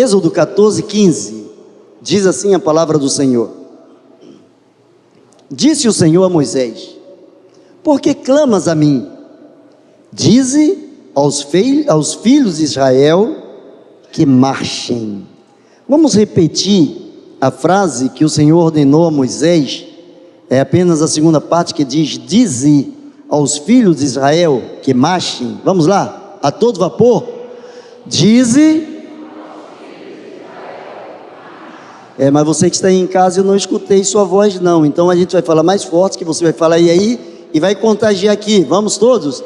Êxodo 14:15, diz assim a palavra do Senhor: Disse o Senhor a Moisés: Por que clamas a mim? Dize aos filhos de Israel que marchem. Vamos repetir a frase que o Senhor ordenou a Moisés. É apenas a segunda parte que diz: Dize aos filhos de Israel que marchem. Vamos lá, a todo vapor. Dize. Mas você que está aí em casa, eu não escutei sua voz não, então a gente vai falar mais forte, que você vai falar e vai contagiar aqui. Vamos todos?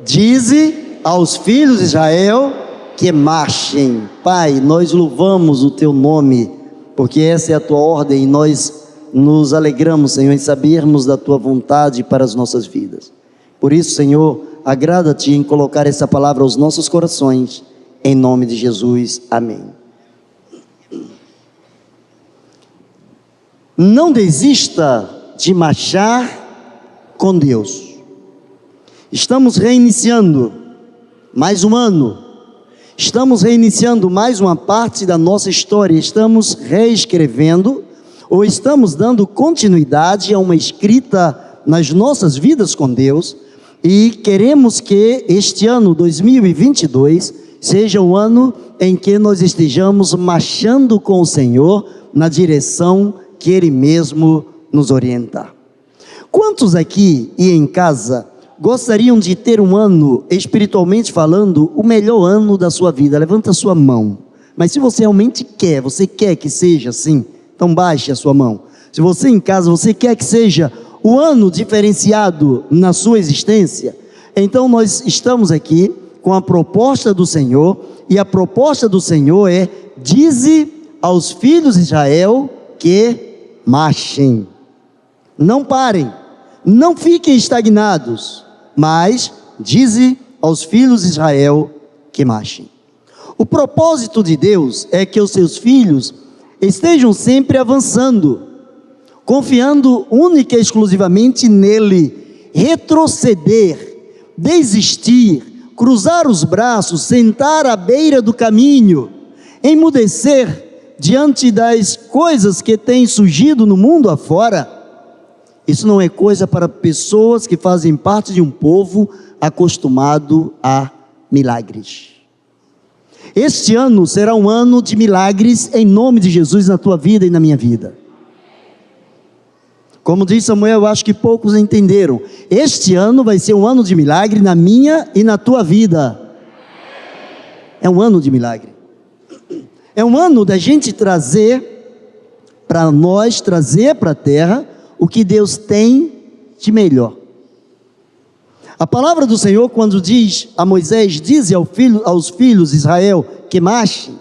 Dize aos filhos de Israel que marchem. Pai, nós louvamos o teu nome, porque essa é a tua ordem, e nós nos alegramos, Senhor, em sabermos da tua vontade para as nossas vidas. Por isso, Senhor, agrada-te em colocar essa palavra aos nossos corações, em nome de Jesus, amém. Não desista de marchar com Deus. Estamos reiniciando mais um ano, estamos reiniciando mais uma parte da nossa história, estamos reescrevendo, ou estamos dando continuidade a uma escrita nas nossas vidas com Deus, e queremos que este ano 2022 seja o ano em que nós estejamos marchando com o Senhor na direção que Ele mesmo nos orientar. Quantos aqui e em casa gostariam de ter um ano, espiritualmente falando, o melhor ano da sua vida? Levanta a sua mão. Mas se você realmente quer, você quer que seja assim, então baixe a sua mão. Se você em casa, você quer que seja o ano diferenciado na sua existência, então nós estamos aqui com a proposta do Senhor, e a proposta do Senhor é: dize aos filhos de Israel que marchem. Não parem, não fiquem estagnados, mas dize aos filhos de Israel que marchem. O propósito de Deus é que os seus filhos estejam sempre avançando, confiando única e exclusivamente nele. Retroceder, desistir, cruzar os braços, sentar à beira do caminho, emudecer diante das coisas que têm surgido no mundo afora, isso não é coisa para pessoas que fazem parte de um povo acostumado a milagres. Este ano será um ano de milagres em nome de Jesus na tua vida e na minha vida. Como disse Samuel, eu acho que poucos entenderam. Este ano vai ser um ano de milagre na minha e na tua vida. É um ano de milagre. É um ano da gente trazer para nós, trazer para a terra o que Deus tem de melhor. A palavra do Senhor, quando diz a Moisés: dize aos filhos de Israel que marchem.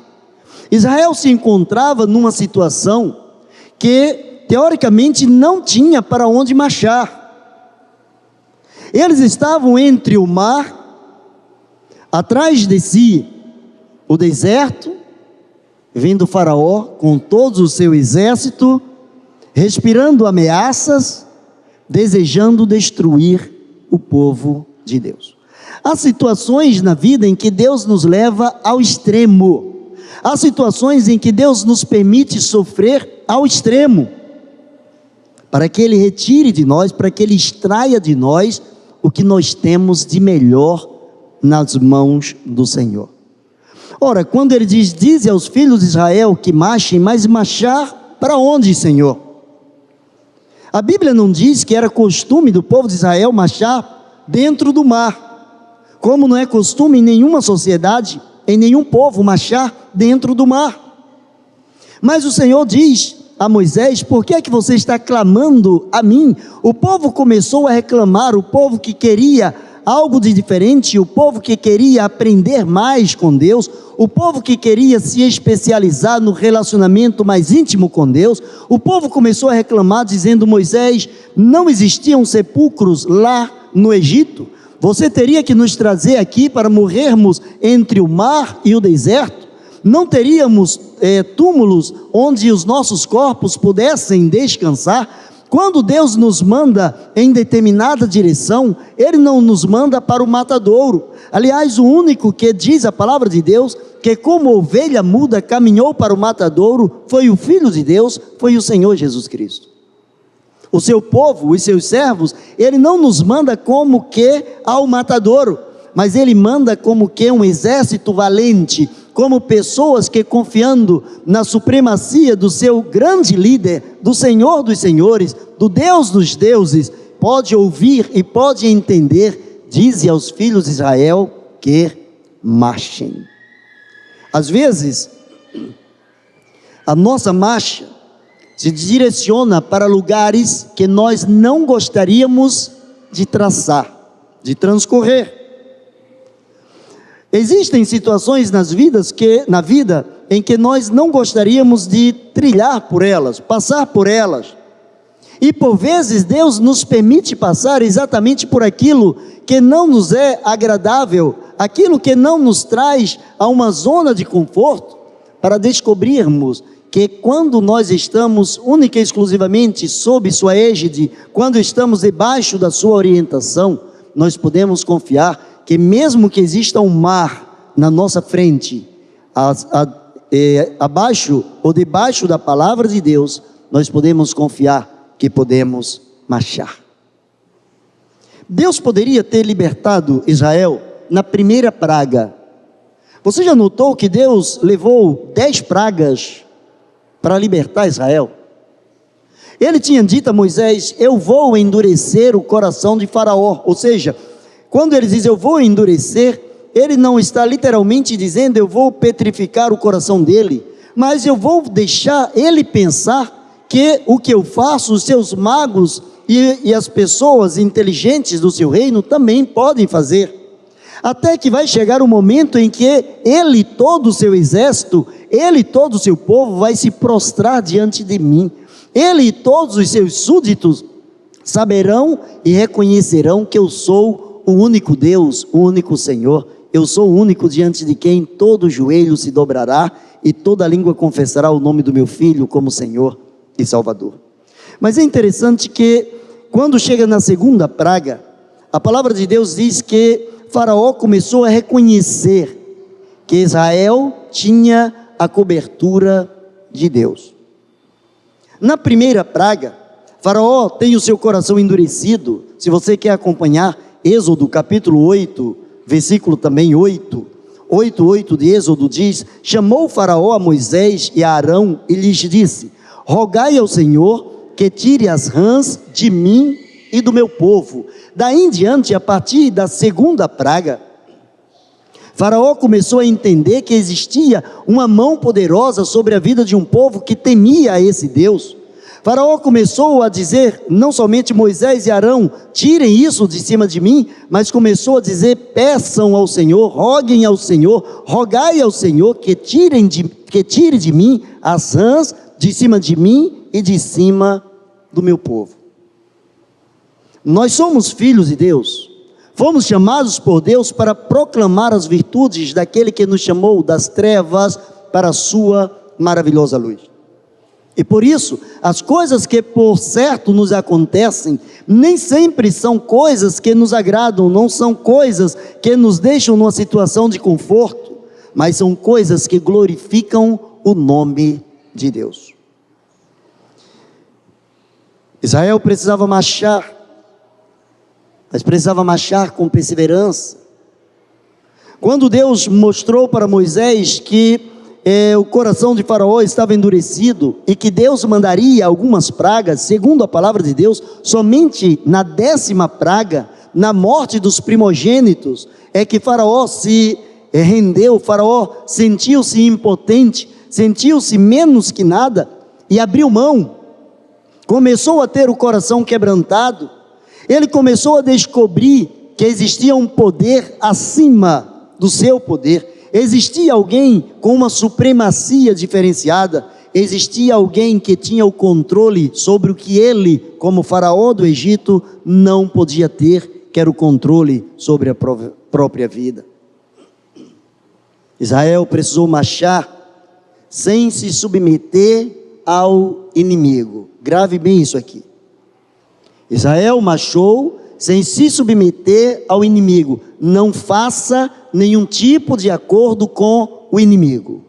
Israel se encontrava numa situação que teoricamente não tinha para onde marchar. Eles estavam entre o mar, atrás de si o deserto, vindo Faraó com todo o seu exército, respirando ameaças, desejando destruir o povo de Deus. Há situações na vida em que Deus nos leva ao extremo. Há situações em que Deus nos permite sofrer ao extremo, para que Ele retire de nós, para que Ele extraia de nós o que nós temos de melhor nas mãos do Senhor. Ora, quando Ele diz: dize aos filhos de Israel que marchem, mas marchar para onde, Senhor? A Bíblia não diz que era costume do povo de Israel marchar dentro do mar, como não é costume em nenhuma sociedade, em nenhum povo marchar dentro do mar. Mas o Senhor diz a Moisés: por que é que você está clamando a mim? O povo começou a reclamar, o povo que queria algo de diferente, o povo que queria aprender mais com Deus, o povo que queria se especializar no relacionamento mais íntimo com Deus, o povo começou a reclamar, dizendo: Moisés, não existiam sepulcros lá no Egito? Você teria que nos trazer aqui para morrermos entre o mar e o deserto? Não teríamos túmulos onde os nossos corpos pudessem descansar? Quando Deus nos manda em determinada direção, Ele não nos manda para o matadouro. Aliás, o único que diz a palavra de Deus, que como ovelha muda caminhou para o matadouro, foi o Filho de Deus, foi o Senhor Jesus Cristo. O seu povo, os seus servos, Ele não nos manda como que ao matadouro, mas Ele manda como que um exército valente, como pessoas que, confiando na supremacia do seu grande líder, do Senhor dos senhores, do Deus dos deuses, pode ouvir e pode entender, dize aos filhos de Israel que marchem. Às vezes, a nossa marcha se direciona para lugares que nós não gostaríamos de traçar, de transcorrer. Existem situações na vida em que nós não gostaríamos de trilhar por elas, passar por elas. E por vezes Deus nos permite passar exatamente por aquilo que não nos é agradável, aquilo que não nos traz a uma zona de conforto, para descobrirmos que quando nós estamos única e exclusivamente sob sua égide, quando estamos debaixo da sua orientação, nós podemos confiar que mesmo que exista um mar na nossa frente, abaixo ou debaixo da palavra de Deus, nós podemos confiar que podemos marchar. Deus poderia ter libertado Israel na primeira praga. Você já notou que Deus levou 10 pragas para libertar Israel? Ele tinha dito a Moisés: eu vou endurecer o coração de Faraó. Ou seja, quando ele diz eu vou endurecer, ele não está literalmente dizendo eu vou petrificar o coração dele, mas eu vou deixar ele pensar que o que eu faço, os seus magos e as pessoas inteligentes do seu reino também podem fazer. Até que vai chegar o momento em que ele, todo o seu exército, ele, todo o seu povo vai se prostrar diante de mim. Ele e todos os seus súditos saberão e reconhecerão que eu sou o único Deus, o único Senhor. Eu sou o único diante de quem todo joelho se dobrará e toda língua confessará o nome do meu Filho como Senhor e Salvador. Mas é interessante que quando chega na segunda praga, a palavra de Deus diz que Faraó começou a reconhecer que Israel tinha a cobertura de Deus. Na primeira praga, Faraó tem o seu coração endurecido. Se você quer acompanhar, Êxodo capítulo 8, versículo também 8 de Êxodo diz: chamou Faraó a Moisés e a Arão e lhes disse: rogai ao Senhor que tire as rãs de mim e do meu povo. Daí em diante, a partir da segunda praga, Faraó começou a entender que existia uma mão poderosa sobre a vida de um povo que temia a esse Deus. Faraó começou a dizer, não somente Moisés e Arão, tirem isso de cima de mim, mas começou a dizer, peçam ao Senhor, roguem ao Senhor, rogai ao Senhor que tire de mim as rãs de cima de mim e de cima do meu povo. Nós somos filhos de Deus, fomos chamados por Deus para proclamar as virtudes daquele que nos chamou das trevas para a sua maravilhosa luz. E por isso, as coisas que por certo nos acontecem, nem sempre são coisas que nos agradam, não são coisas que nos deixam numa situação de conforto, mas são coisas que glorificam o nome de Deus. Israel precisava marchar, mas precisava marchar com perseverança. Quando Deus mostrou para Moisés que o coração de Faraó estava endurecido e que Deus mandaria algumas pragas, segundo a palavra de Deus, somente na 10ª praga, na morte dos primogênitos, é que Faraó se rendeu. Faraó sentiu-se impotente, sentiu-se menos que nada e abriu mão, começou a ter o coração quebrantado. Ele começou a descobrir que existia um poder acima do seu poder. Existia alguém com uma supremacia diferenciada, existia alguém que tinha o controle sobre o que ele, como faraó do Egito, não podia ter, que era o controle sobre a própria vida. Israel precisou marchar sem se submeter ao inimigo. Grave bem isso aqui. Israel marchou sem se submeter ao inimigo. Não faça nenhum tipo de acordo com o inimigo.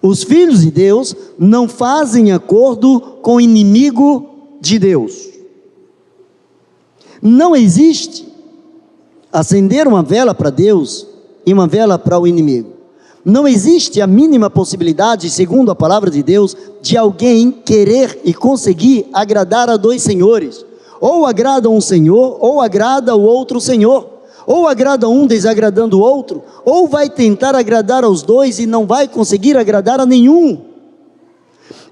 Os filhos de Deus não fazem acordo com o inimigo de Deus. Não existe acender uma vela para Deus e uma vela para o inimigo. Não existe a mínima possibilidade, segundo a palavra de Deus, de alguém querer e conseguir agradar a dois senhores. Ou agrada um senhor, ou agrada o outro senhor. Ou agrada um desagradando o outro, ou vai tentar agradar aos dois e não vai conseguir agradar a nenhum.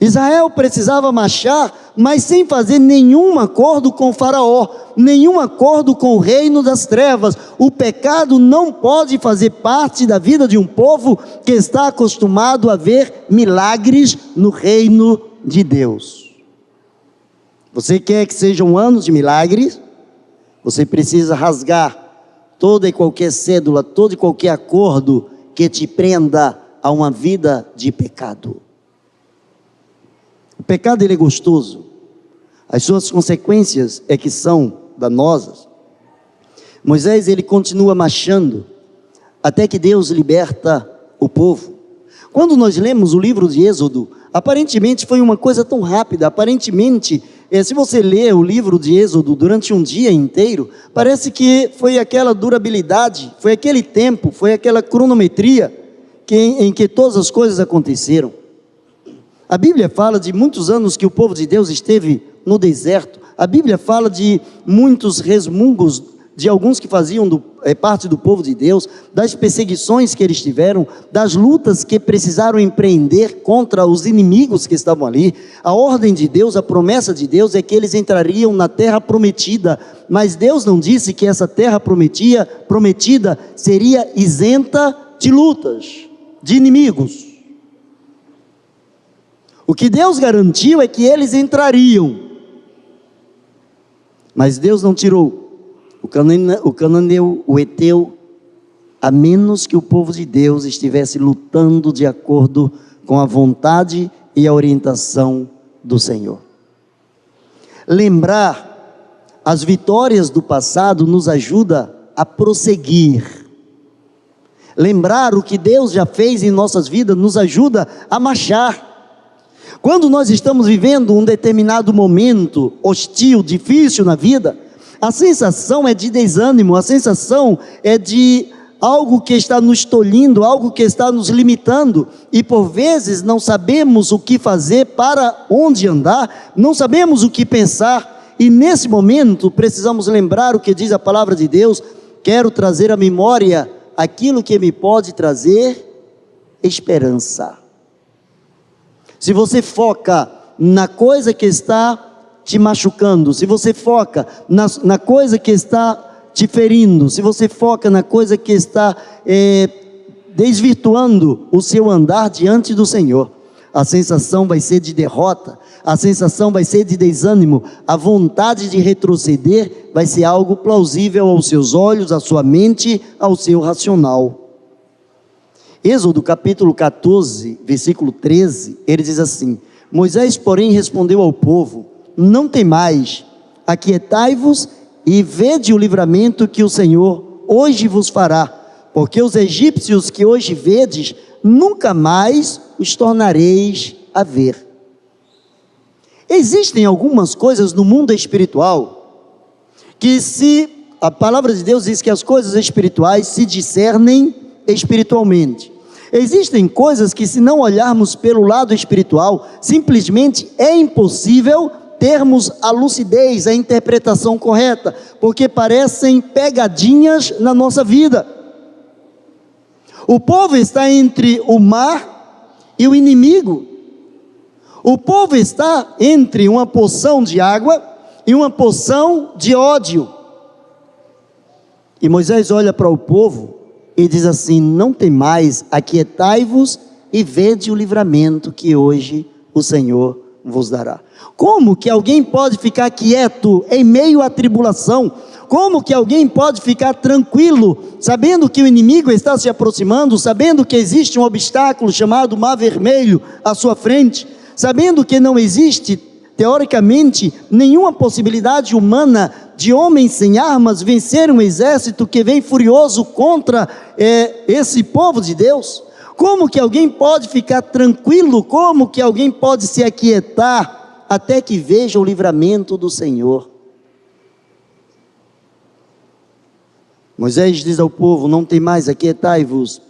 Israel precisava marchar, mas sem fazer nenhum acordo com Faraó, nenhum acordo com o reino das trevas. O pecado não pode fazer parte da vida de um povo que está acostumado a ver milagres no reino de Deus. Você quer que seja um ano de milagres? Você precisa rasgar toda e qualquer cédula, todo e qualquer acordo que te prenda a uma vida de pecado. O pecado, ele é gostoso. As suas consequências é que são danosas. Moisés, ele continua marchando até que Deus liberta o povo. Quando nós lemos o livro de Êxodo, aparentemente foi uma coisa tão rápida. Aparentemente, se você ler o livro de Êxodo durante um dia inteiro, parece que foi aquela durabilidade, foi aquele tempo, foi aquela cronometria em que todas as coisas aconteceram. A Bíblia fala de muitos anos que o povo de Deus esteve no deserto. A Bíblia fala de muitos resmungos de alguns que faziam parte do povo de Deus, das perseguições que eles tiveram, das lutas que precisaram empreender contra os inimigos que estavam ali. A ordem de Deus, a promessa de Deus é que eles entrariam na terra prometida, mas Deus não disse que essa terra prometida seria isenta de lutas, de inimigos. O que Deus garantiu é que eles entrariam, mas Deus não tirou o cananeu, o heteu, a menos que o povo de Deus estivesse lutando de acordo com a vontade e a orientação do Senhor. Lembrar as vitórias do passado nos ajuda a prosseguir. Lembrar o que Deus já fez em nossas vidas nos ajuda a marchar. Quando nós estamos vivendo um determinado momento hostil, difícil na vida, a sensação é de desânimo, a sensação é de algo que está nos tolhindo, algo que está nos limitando, e por vezes não sabemos o que fazer, para onde andar, não sabemos o que pensar, e nesse momento precisamos lembrar o que diz a palavra de Deus. Quero trazer à memória aquilo que me pode trazer esperança. Se você foca na coisa que está te machucando, se você foca na coisa que está te ferindo, se você foca na coisa que está desvirtuando o seu andar diante do Senhor, a sensação vai ser de derrota, a sensação vai ser de desânimo, a vontade de retroceder vai ser algo plausível aos seus olhos, à sua mente, ao seu racional. Êxodo capítulo 14, versículo 13, ele diz assim: Moisés, porém, respondeu ao povo: não temais, aquietai-vos e vede o livramento que o Senhor hoje vos fará, porque os egípcios que hoje vedes, nunca mais os tornareis a ver. Existem algumas coisas no mundo espiritual, que a palavra de Deus diz que as coisas espirituais se discernem espiritualmente. Existem coisas que, se não olharmos pelo lado espiritual, simplesmente é impossível termos a lucidez, a interpretação correta, porque parecem pegadinhas na nossa vida. O povo está entre o mar e o inimigo. O povo está entre uma poção de água e uma poção de ódio. E Moisés olha para o povo e diz assim: não temais, aquietai-vos e vede o livramento que hoje o Senhor vos dará. Como que alguém pode ficar quieto em meio à tribulação? Como que alguém pode ficar tranquilo, sabendo que o inimigo está se aproximando, sabendo que existe um obstáculo chamado Mar Vermelho à sua frente, sabendo que não existe teoricamente, nenhuma possibilidade humana de homens sem armas vencer um exército que vem furioso contra esse povo de Deus. Como que alguém pode ficar tranquilo? Como que alguém pode se aquietar até que veja o livramento do Senhor? Moisés diz ao povo: não tem mais, aquietai-vos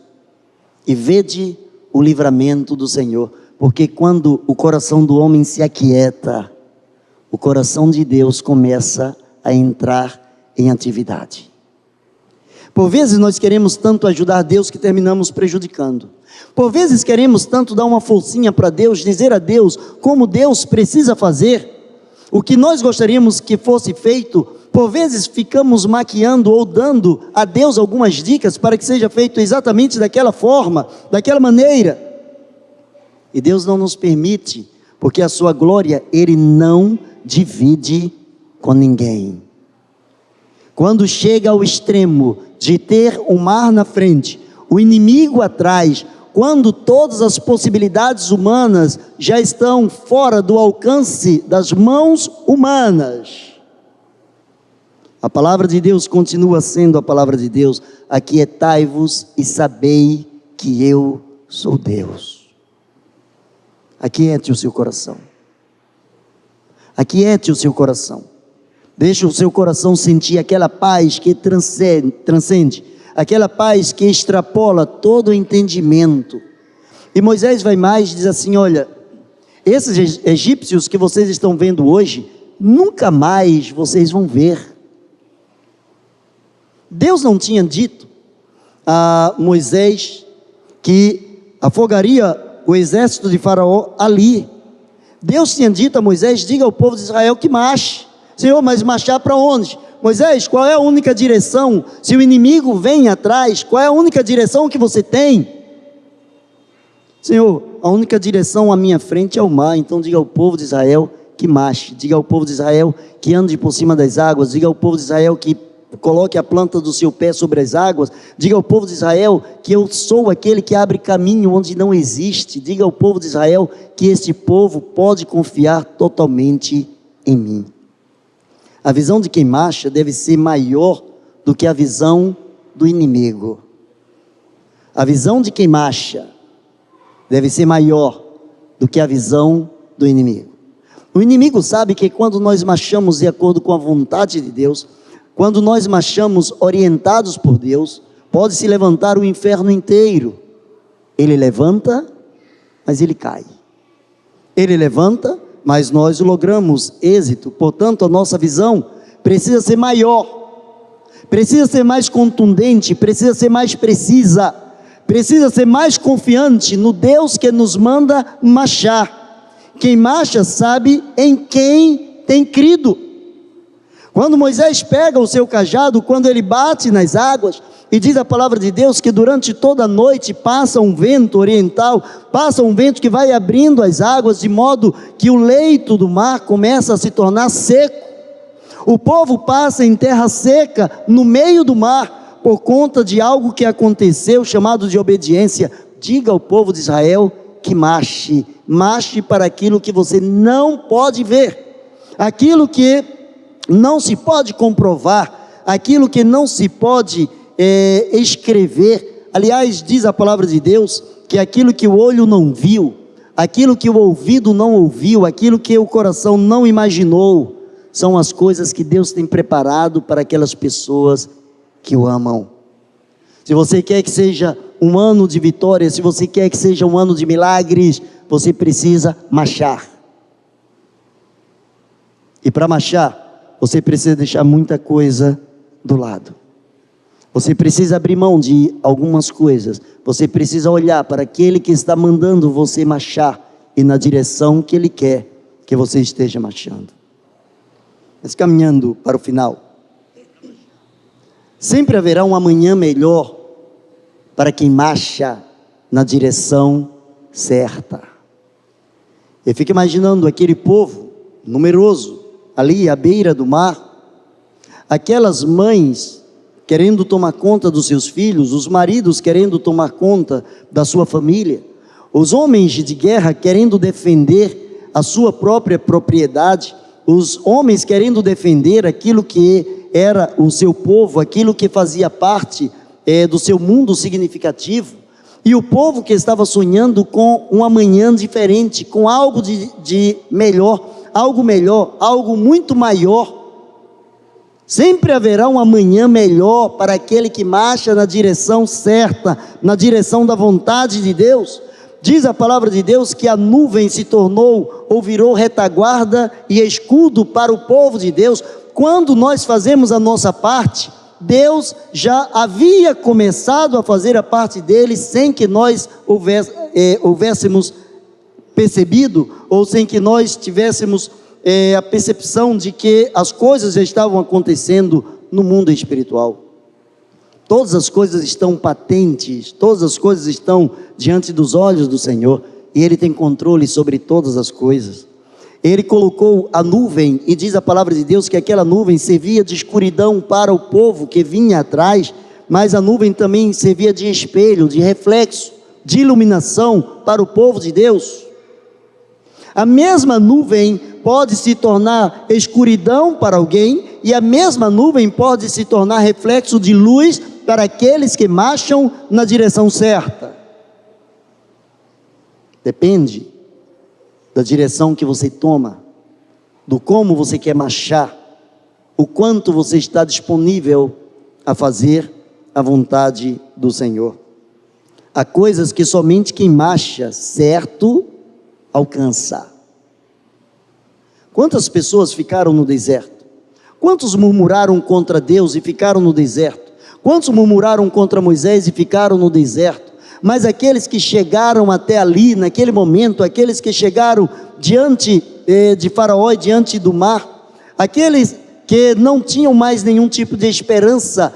e vede o livramento do Senhor. Porque quando o coração do homem se aquieta, o coração de Deus começa a entrar em atividade. Por vezes nós queremos tanto ajudar Deus que terminamos prejudicando. Por vezes queremos tanto dar uma forcinha para Deus, dizer a Deus como Deus precisa fazer o que nós gostaríamos que fosse feito. Por vezes ficamos maquiando ou dando a Deus algumas dicas para que seja feito exatamente daquela forma, daquela maneira. E Deus não nos permite, porque a sua glória Ele não divide com ninguém. Quando chega ao extremo de ter o mar na frente, o inimigo atrás, quando todas as possibilidades humanas já estão fora do alcance das mãos humanas, a palavra de Deus continua sendo a palavra de Deus: aquietai-vos e sabei que eu sou Deus. Aquiete o seu coração. Aquiete o seu coração. Deixe o seu coração sentir aquela paz que transcende, aquela paz que extrapola todo o entendimento. E Moisés vai mais e diz assim: olha, esses egípcios que vocês estão vendo hoje, nunca mais vocês vão ver. Deus não tinha dito a Moisés que afogaria o exército de Faraó ali. Deus tinha dito a Moisés: diga ao povo de Israel que marche. Senhor, mas marchar para onde? Moisés, qual é a única direção? Se o inimigo vem atrás, qual é a única direção que você tem? Senhor, a única direção à minha frente é o mar. Então diga ao povo de Israel que marche. Diga ao povo de Israel que ande por cima das águas. Diga ao povo de Israel que coloque a planta do seu pé sobre as águas. Diga ao povo de Israel que eu sou aquele que abre caminho onde não existe. Diga ao povo de Israel que este povo pode confiar totalmente em mim. A visão de quem marcha deve ser maior do que a visão do inimigo. A visão de quem marcha deve ser maior do que a visão do inimigo. O inimigo sabe que quando nós marchamos de acordo com a vontade de Deus, quando nós marchamos orientados por Deus, pode se levantar o inferno inteiro. Ele levanta, mas ele cai. Ele levanta, mas nós logramos êxito. Portanto, a nossa visão precisa ser maior, precisa ser mais contundente, precisa ser mais precisa, precisa ser mais confiante no Deus que nos manda marchar. Quem marcha sabe em quem tem crido. Quando Moisés pega o seu cajado, quando ele bate nas águas, e diz a palavra de Deus que durante toda a noite passa um vento oriental, passa um vento que vai abrindo as águas, de modo que o leito do mar começa a se tornar seco. O povo passa em terra seca, no meio do mar, por conta de algo que aconteceu, chamado de obediência. Diga ao povo de Israel que marche, marche para aquilo que você não pode ver, aquilo que não se pode comprovar, aquilo que não se pode escrever. Aliás, diz a palavra de Deus que aquilo que o olho não viu, aquilo que o ouvido não ouviu, aquilo que o coração não imaginou, são as coisas que Deus tem preparado para aquelas pessoas que o amam. Se você quer que seja um ano de vitória, se você quer que seja um ano de milagres, você precisa marchar. E para marchar, você precisa deixar muita coisa do lado. Você precisa abrir mão de algumas coisas. Você precisa olhar para aquele que está mandando você marchar e na direção que Ele quer que você esteja marchando. Mas caminhando para o final, sempre haverá um amanhã melhor para quem marcha na direção certa. Eu fico imaginando aquele povo numeroso ali à beira do mar, aquelas mães querendo tomar conta dos seus filhos, os maridos querendo tomar conta da sua família, os homens de guerra querendo defender a sua própria propriedade, os homens querendo defender aquilo que era o seu povo, aquilo que fazia parte do seu mundo significativo, e o povo que estava sonhando com um amanhã diferente, com algo de melhor, algo muito maior. Sempre haverá um amanhã melhor para aquele que marcha na direção certa, na direção da vontade de Deus. Diz a palavra de Deus que a nuvem se tornou ou virou retaguarda e escudo para o povo de Deus. Quando nós fazemos a nossa parte, Deus já havia começado a fazer a parte dele sem que nós houvéssemos percebido, ou sem que nós tivéssemos a percepção de que as coisas já estavam acontecendo no mundo espiritual. Todas as coisas estão patentes, todas as coisas estão diante dos olhos do Senhor, e Ele tem controle sobre todas as coisas. Ele colocou a nuvem, e diz a palavra de Deus que aquela nuvem servia de escuridão para o povo que vinha atrás, mas a nuvem também servia de espelho, de reflexo, de iluminação para o povo de Deus. A mesma nuvem pode se tornar escuridão para alguém, e a mesma nuvem pode se tornar reflexo de luz para aqueles que marcham na direção certa. Depende da direção que você toma, do como você quer marchar, o quanto você está disponível a fazer a vontade do Senhor. Há coisas que somente quem marcha certo alcança. Quantas pessoas ficaram no deserto? Quantos murmuraram contra Deus e ficaram no deserto? Quantos murmuraram contra Moisés e ficaram no deserto? Mas aqueles que chegaram até ali, naquele momento, aqueles que chegaram diante de Faraó e diante do mar, aqueles que não tinham mais nenhum tipo de esperança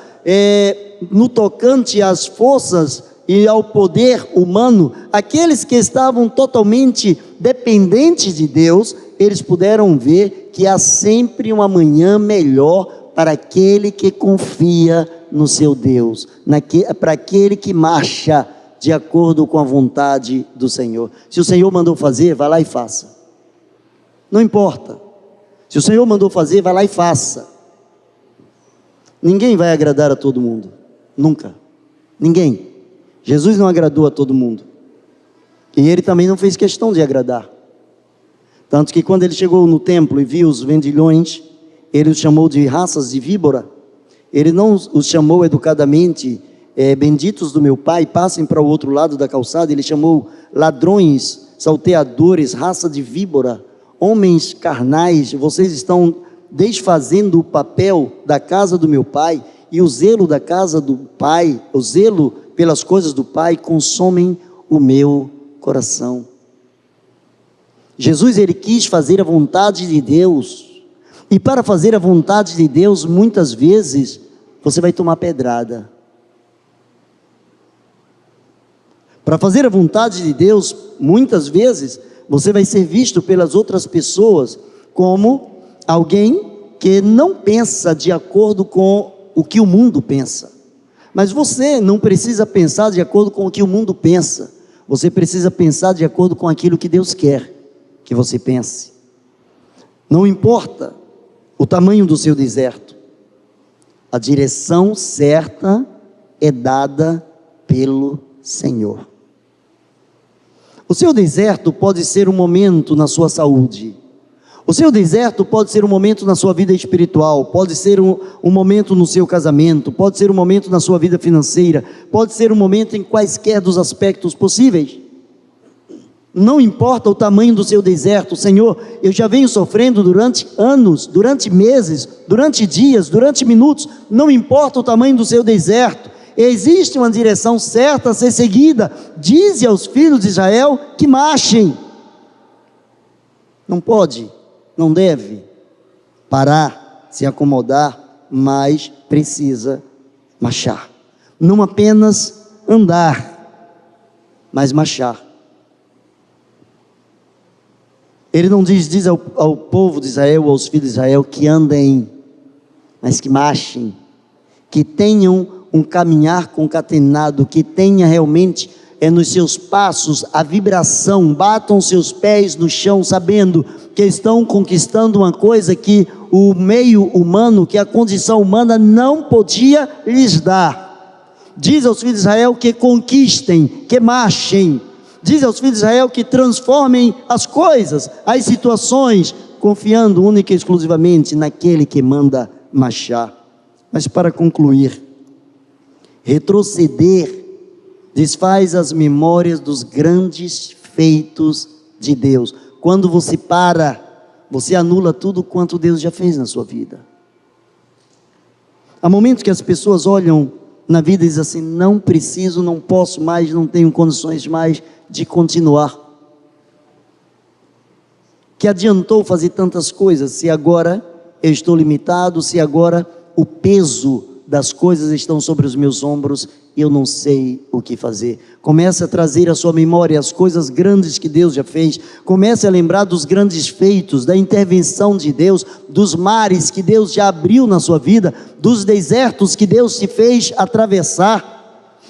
no tocante às forças e ao poder humano, aqueles que estavam totalmente dependentes de Deus, eles puderam ver que há sempre um amanhã melhor para aquele que confia no seu Deus, para aquele que marcha de acordo com a vontade do Senhor. Se o Senhor mandou fazer, vai lá e faça. Não importa. Se o Senhor mandou fazer, vai lá e faça. Ninguém vai agradar a todo mundo. Nunca. Ninguém. Jesus não agradou a todo mundo. E Ele também não fez questão de agradar. Tanto que quando Ele chegou no templo e viu os vendilhões, Ele os chamou de raças de víbora. Ele não os chamou educadamente, benditos do meu Pai, passem para o outro lado da calçada. Ele chamou ladrões, salteadores, raça de víbora, homens carnais. Vocês estão desfazendo o papel da casa do meu Pai, e o zelo da casa do Pai, o zelo pelas coisas do Pai, consomem o meu coração. Jesus, Ele quis fazer a vontade de Deus, e para fazer a vontade de Deus, muitas vezes, você vai tomar pedrada. Para fazer a vontade de Deus, muitas vezes, você vai ser visto pelas outras pessoas como alguém que não pensa de acordo com o que o mundo pensa. Mas você não precisa pensar de acordo com o que o mundo pensa. Você precisa pensar de acordo com aquilo que Deus quer que você pense. Não importa o tamanho do seu deserto, a direção certa é dada pelo Senhor. O seu deserto pode ser um momento na sua saúde. O seu deserto pode ser um momento na sua vida espiritual, pode ser um momento no seu casamento, pode ser um momento na sua vida financeira, pode ser um momento em quaisquer dos aspectos possíveis. Não importa o tamanho do seu deserto. Senhor, eu já venho sofrendo durante anos, durante meses, durante dias, durante minutos. Não importa o tamanho do seu deserto, existe uma direção certa a ser seguida. Dize aos filhos de Israel que marchem. Não pode, não deve parar, se acomodar, mas precisa marchar. Não apenas andar, mas marchar. Ele não diz ao povo de Israel, aos filhos de Israel, que andem, mas que marchem, que tenham um caminhar concatenado, que tenha realmente é nos seus passos a vibração, batam seus pés no chão, sabendo que estão conquistando uma coisa que o meio humano, que a condição humana não podia lhes dar. Diz aos filhos de Israel que conquistem, que marchem. Diz aos filhos de Israel que transformem as coisas, as situações, confiando única e exclusivamente naquele que manda marchar. Mas para concluir, retroceder desfaz as memórias dos grandes feitos de Deus. Quando você para, você anula tudo quanto Deus já fez na sua vida. Há momentos que as pessoas olham na vida e dizem assim: não preciso, não posso mais, não tenho condições mais de continuar. Que adiantou fazer tantas coisas, se agora eu estou limitado, se agora o peso das coisas estão sobre os meus ombros e eu não sei o que fazer. Comece a trazer à sua memória as coisas grandes que Deus já fez. Comece a lembrar dos grandes feitos, da intervenção de Deus, dos mares que Deus já abriu na sua vida, dos desertos que Deus te fez atravessar.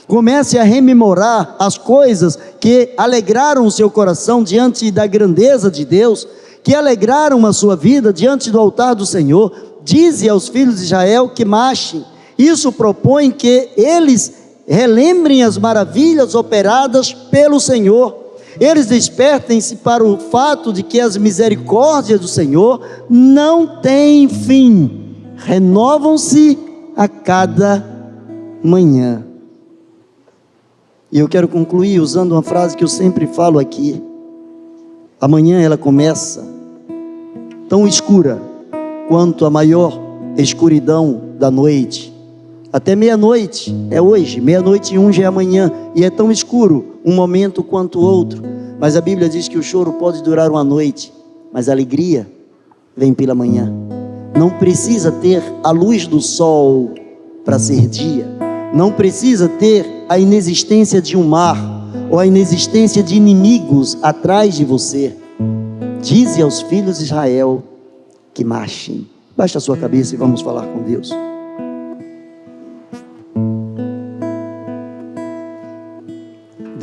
Comece a rememorar as coisas que alegraram o seu coração diante da grandeza de Deus, que alegraram a sua vida diante do altar do Senhor. Dize aos filhos de Israel que marchem. Isso propõe que eles relembrem as maravilhas operadas pelo Senhor. Eles despertem-se para o fato de que as misericórdias do Senhor não têm fim, renovam-se a cada manhã. E eu quero concluir usando uma frase que eu sempre falo aqui. Amanhã ela começa tão escura quanto a maior escuridão da noite. Até meia-noite é hoje, 00:01 já é amanhã, e é tão escuro um momento quanto o outro. Mas a Bíblia diz que o choro pode durar uma noite, mas a alegria vem pela manhã. Não precisa ter a luz do sol para ser dia, não precisa ter a inexistência de um mar, ou a inexistência de inimigos atrás de você. Dize aos filhos de Israel que marchem. Baixe a sua cabeça e vamos falar com Deus.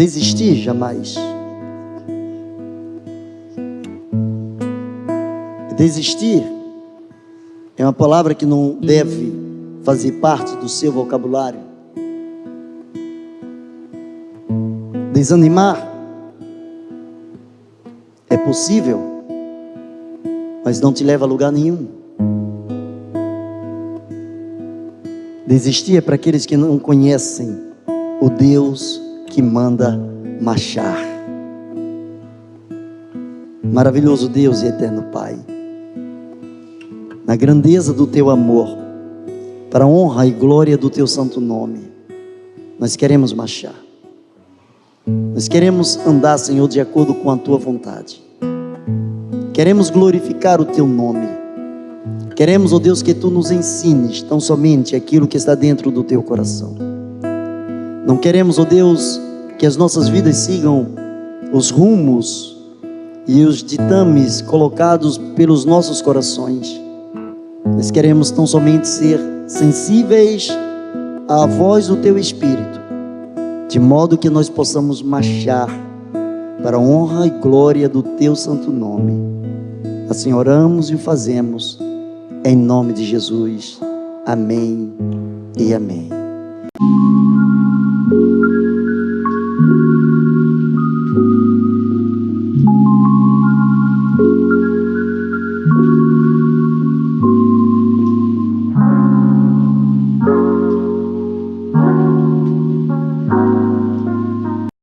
Desistir jamais. Desistir é uma palavra que não deve fazer parte do seu vocabulário. Desanimar é possível, mas não te leva a lugar nenhum. Desistir é para aqueles que não conhecem o Deus que manda marchar. Maravilhoso Deus e eterno Pai, na grandeza do teu amor, para a honra e glória do teu santo nome, nós queremos marchar. Nós queremos andar, Senhor, de acordo com a tua vontade. Queremos glorificar o teu nome. Queremos, ó Deus, que tu nos ensines tão somente aquilo que está dentro do teu coração. Não queremos, ó Deus, que as nossas vidas sigam os rumos e os ditames colocados pelos nossos corações. Nós queremos tão somente ser sensíveis à voz do teu Espírito, de modo que nós possamos marchar para a honra e glória do teu santo nome. Assim oramos e o fazemos em nome de Jesus. Amém e amém.